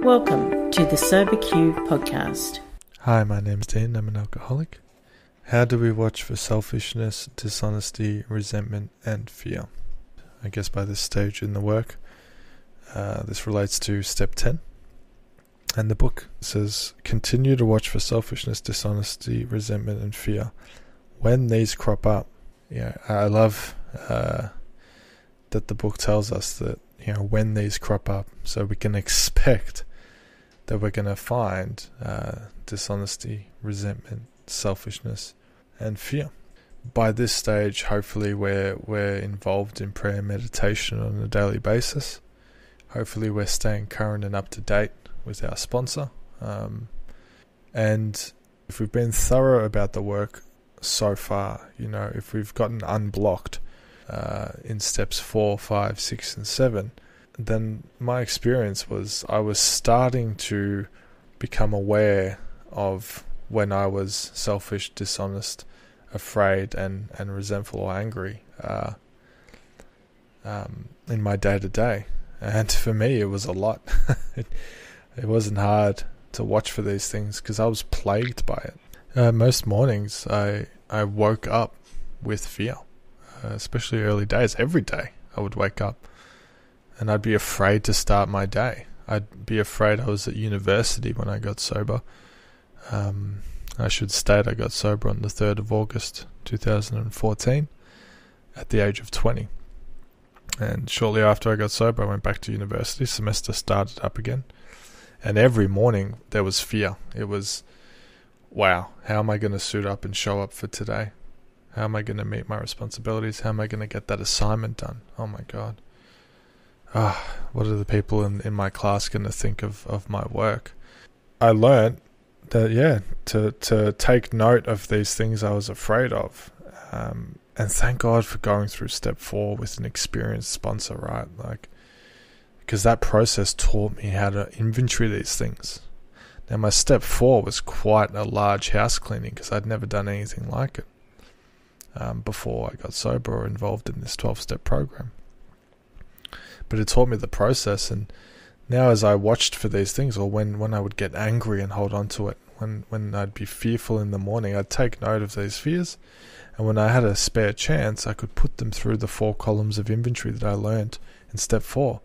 Welcome to the SoberQ podcast. Hi, my name's Dean. I'm an alcoholic. How do we watch for selfishness, dishonesty, resentment, and fear? I guess by this stage in the work, this relates to step 10. And the book says, continue to watch for selfishness, dishonesty, resentment, and fear. When these crop up, I love that the book tells us that, when these crop up, so we can expect that we're going to find dishonesty, resentment, selfishness, and fear. By this stage, hopefully we're involved in prayer and meditation on a daily basis. Hopefully we're staying current and up to date with our sponsor. And if we've been thorough about the work so far, if we've gotten unblocked in steps 4, 5, 6, and 7, then my experience was I was starting to become aware of when I was selfish, dishonest, afraid, and resentful or angry in my day-to-day. And for me, it was a lot. It wasn't hard to watch for these things because I was plagued by it. Most mornings, I woke up with fear, especially early days. Every day, I would wake up and I'd be afraid to start my day. I'd be afraid. I was at university when I got sober. I should state I got sober on the 3rd of August 2014 at the age of 20. And shortly after I got sober, I went back to university. Semester started up again. And every morning there was fear. It was, wow, how am I going to suit up and show up for today? How am I going to meet my responsibilities? How am I going to get that assignment done? Oh my God. What are the people in my class going to think of my work? I learned that, to take note of these things I was afraid of. And thank God for going through step 4 with an experienced sponsor, right? Because that process taught me how to inventory these things. Now, my step 4 was quite a large house cleaning because I'd never done anything like it before I got sober or involved in this 12-step program. But it taught me the process, and now as I watched for these things, or when I would get angry and hold on to it, when I'd be fearful in the morning, I'd take note of these fears, and when I had a spare chance, I could put them through the 4 columns of inventory that I learned in step 4.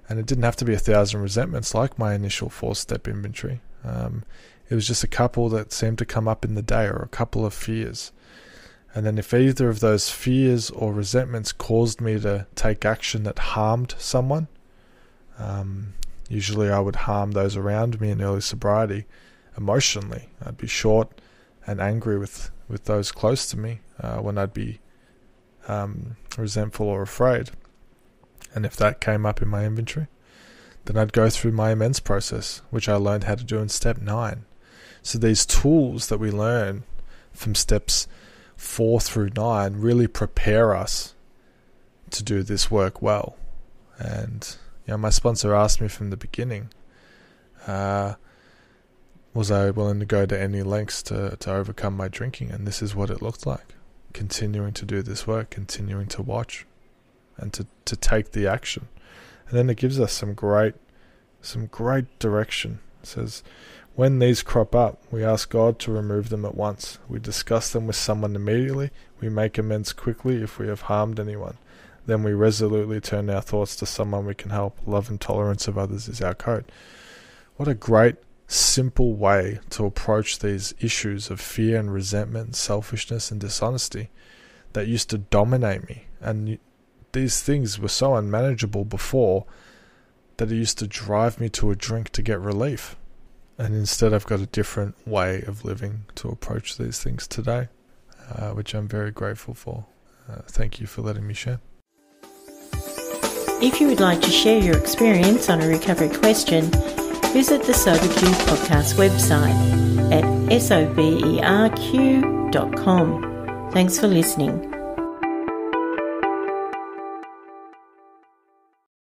And it didn't have to be 1,000 resentments like my initial 4-step inventory. It was just a couple that seemed to come up in the day, or a couple of fears. And then if either of those fears or resentments caused me to take action that harmed someone, usually I would harm those around me in early sobriety emotionally. I'd be short and angry with those close to me when I'd be resentful or afraid. And if that came up in my inventory, then I'd go through my amends process, which I learned how to do in step 9. So these tools that we learn from steps 4 through 9 really prepare us to do this work well. And my sponsor asked me from the beginning, was I willing to go to any lengths to overcome my drinking? And this is what it looked like. Continuing to do this work, continuing to watch, and to take the action. And then it gives us some great direction. It says, when these crop up, we ask God to remove them at once. We discuss them with someone immediately. We make amends quickly if we have harmed anyone. Then we resolutely turn our thoughts to someone we can help. Love and tolerance of others is our code. What a great, simple way to approach these issues of fear and resentment, selfishness and dishonesty that used to dominate me. And these things were so unmanageable before that it used to drive me to a drink to get relief. And instead I've got a different way of living to approach these things today, which I'm very grateful for. Thank you for letting me share. If you would like to share your experience on a recovery question, visit the SoberQ podcast website at soberq.com. Thanks for listening.